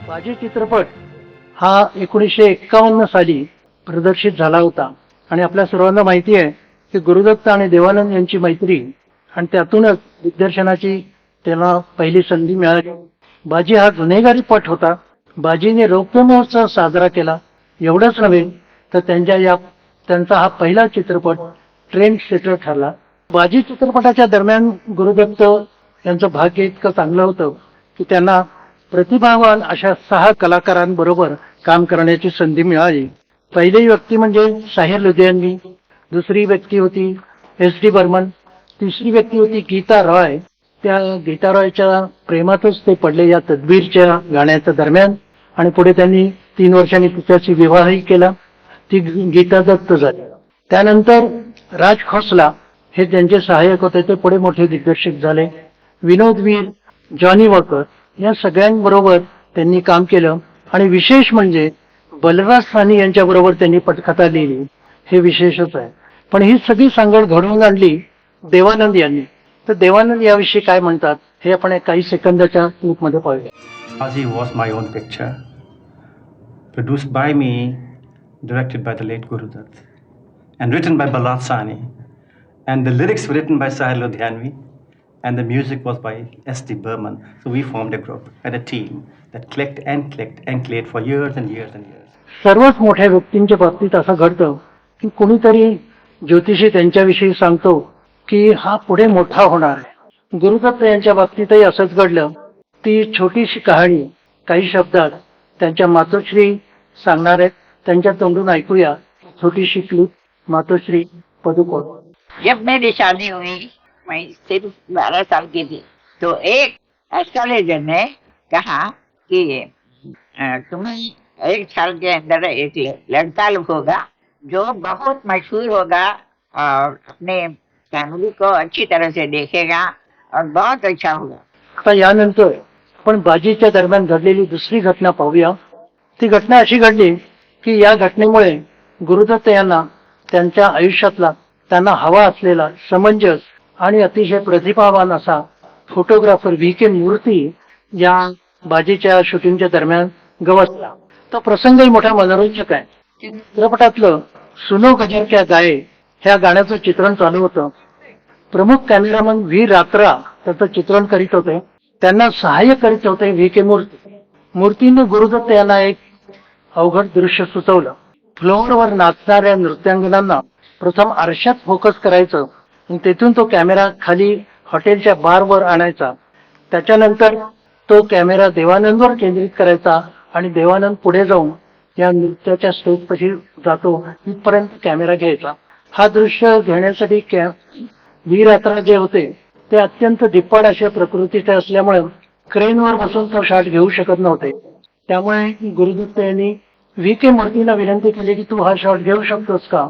बाजी चित्रपट हा 1951 साली प्रदर्शित झाला होता आणि आपल्या सर्वांना माहिती आहे की गुरुदत्त आणि देवानंद यांची मैत्री आणि त्यातूनच दिग्दर्शनाची त्यांना पहिली संधी मिळाली. बाजी हा गुन्हेगारी पट होता. बाजीने रौप्य महोत्सव साजरा केला. एवढंच नव्हे तर त्यांचा हा पहिला चित्रपट ट्रेंड सेटर ठरला. बाजी चित्रपटाच्या दरम्यान गुरुदत्त यांचं भाग्य इतकं चांगलं होतं की त्यांना प्रतिभावान अशा 6 कलाकारांबरोबर काम करण्याची संधी मिळाली. पहिली व्यक्ती म्हणजे साहिर लुधियानवी, दुसरी व्यक्ती होती SD बर्मन, तिसरी व्यक्ती होती गीता रॉय. त्या गीता रॉयच्या प्रेमातच ते पडले या तदबीरच्या गाण्याच्या दरम्यान आणि पुढे त्यांनी 3 वर्षांनी तिच्याशी विवाहही केला. ती गीता दत्त झाली. त्यानंतर राज खोसला हे त्यांचे सहाय्यक होते. ते पुढे मोठे दिग्दर्शक झाले. विनोद वीर, जॉनी वॉकर या सगळ्यांबरोबर त्यांनी काम केलं आणि विशेष म्हणजे बलराज सानी यांच्याबरोबर त्यांनी पटकथा लिहिली. हे विशेषच आहे. पण ही सगळी सांगड घडवून आणली देवानंद यांनी. तर देवानंद याविषयी काय म्हणतात हे आपण काही सेकंदाच्या क्लिपमध्ये पाहूया. Baji was my own picture, produced by me, directed by the late Guru Dutt, and written by Balrat Sani, and the lyrics were written by Sahil Ludhianvi, and the music was by SD Burman. So we formed a group and a team that clicked and played for years and years and years. सर्वच मोठ्या व्यक्तींच्या बाबतीत असं घडतं की कोणीतरी ज्योतिषी त्यांच्याविषयी सांगतो की हा पुढे मोठा होणार आहे. गुरुदत्त यांच्या बाबतीतही असंच घडलं. ती छोटीशी कहाणी काही शब्दात त्यांच्या मातोश्री सांगणार आहेत. त्यांच्या तोंडून ऐकूया छोटीशी क्लिप. मातोश्री पदुकोण. जब मेरी शादी हुई मैं सिर्फ 12 साल की थी तो एक एस्ट्रोलॉजर ने कहा कि तुम्हें 1 साल के अंदर एक लड़का होगा जो बहुत मशहूर होगा और अपने फैमिली को अच्छी तरह से देखेगा और बहुत अच्छा होगा. आता यानंतर आपण बाजीच्या दरम्यान घडलेली दुसरी घटना पाहूया. ती घटना अशी घडली की या घटनेमुळे गुरुदत्त यांना त्यांच्या आयुष्यातला त्यांना हवा असलेला समंजस आणि अतिशय प्रतिभावान असा फोटोग्राफर VK मूर्ती या बाजीच्या शूटिंगच्या दरम्यान गवसला. तो प्रसंगही मोठा मनोरंजक आहे. चित्रपटातलं सुनो गजर क्या गाये ह्या गाण्याचं चित्रण चालू होतं. प्रमुख कॅमेरामन V रात्रा त्याचं चित्रण करीत होते. त्यांना सहाय्य करीत होते VK मूर्ती. मूर्तीने गुरुदत्त यांना एक अवघड दृश्य सुचवलं. फ्लोअरवर नाचणाऱ्या नृत्यांगनांना प्रथम आरशात फोकस करायचं आणि तेथून तो कॅमेरा खाली हॉटेलच्या बारवर आणायचा. त्याच्यानंतर तो कॅमेरा देवानंदवर केंद्रित करायचा आणि देवानंद पुढे जाऊन या नृत्याच्या स्टेज पाशी जातो तिथपर्यंत कॅमेरा घ्यायचा. हा दृश्य घेण्यासाठी V रात्रा जे होते ते अत्यंत धिप्पाड अशा प्रकृतीचे असल्यामुळे क्रेनवर बसून तो शॉट घेऊ शकत नव्हते. त्यामुळे गुरुदत्त यांनी VK मूर्तीला विनंती केली की तू हा शॉट घेऊ शकतोस का.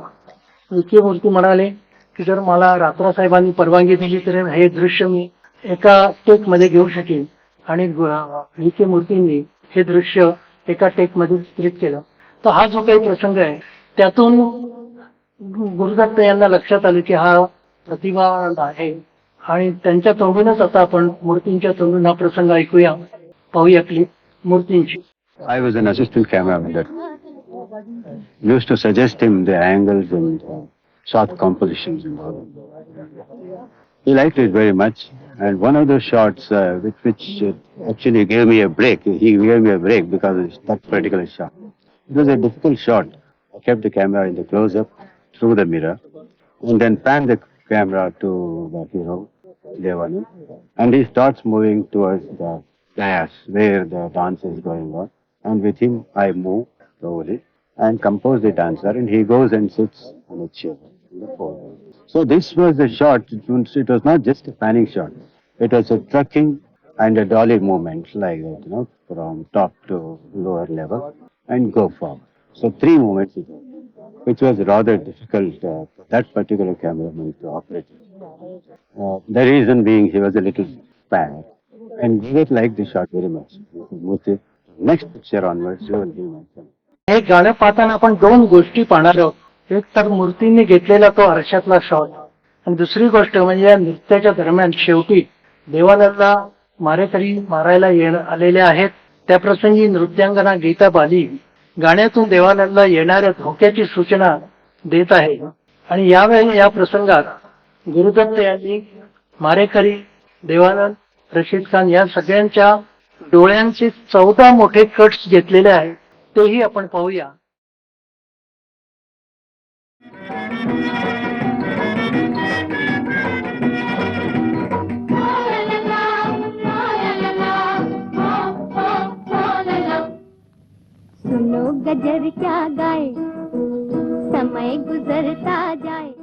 VK मूर्ती म्हणाले की जर मला रात्रा साहेबांनी परवानगी दिली तर हे दृश्य मी एका टेक मध्ये घेऊ शकेन. आणि VK मूर्तींनी हे दृश्य एका टेक मध्ये चित्रित केलं. तर हा जो काही प्रसंग आहे त्यातून गुरुदत्त यांना लक्षात आलं की हा प्रतिभावान आहे आणि त्यांच्या तोंडूनच आता आपण मूर्तींच्या तोंडून हा प्रसंग ऐकूया. पाहूया क्लिप मूर्तींची. I was an assistant cameraman that used to suggest him the angles and shot compositions and all. He liked it very much, and one of the shots which actually gave me a break. He gave me a break because of that particular shot. It was a difficult shot. I kept the camera in the close-up through the mirror, and then panned the camera to the hero, Devanand, and he starts moving towards the dais where the dance is going on. And with him, I move over it and compose the dancer, and he goes and sits on a chair in the pole. So this was the shot. It was not just a panning shot. It was a trucking and a dolly movement like that, from top to lower level and go forward. So 3 movements, which was rather difficult for that particular cameraman to operate. The reason being he was a little fat, and we did like the shot very much. Next picture onwards, you will be mentioned. हे गाणं पाहताना आपण 2 गोष्टी पाहणार आहोत. एक तर मूर्तींनी घेतलेला तो आरशातला शॉट आणि दुसरी गोष्ट म्हणजे या नृत्याच्या दरम्यान शेवटी देवानंदला मारेकरी मारायला आलेले आहेत त्या प्रसंगी नृत्यांगना गीता बाली गाण्यातून देवानंदला येणाऱ्या धोक्याची सूचना देत आहे. आणि यावेळी या प्रसंगात गुरुदत्त यांनी मारेकरी, देवानंद, रशीद खान या सगळ्यांच्या डोळ्यांचे 14 मोठे कट्स घेतलेले आहेत. तेही आपण पाहूया. सुनो गजर क्या गाए, समय गुजरता जाए.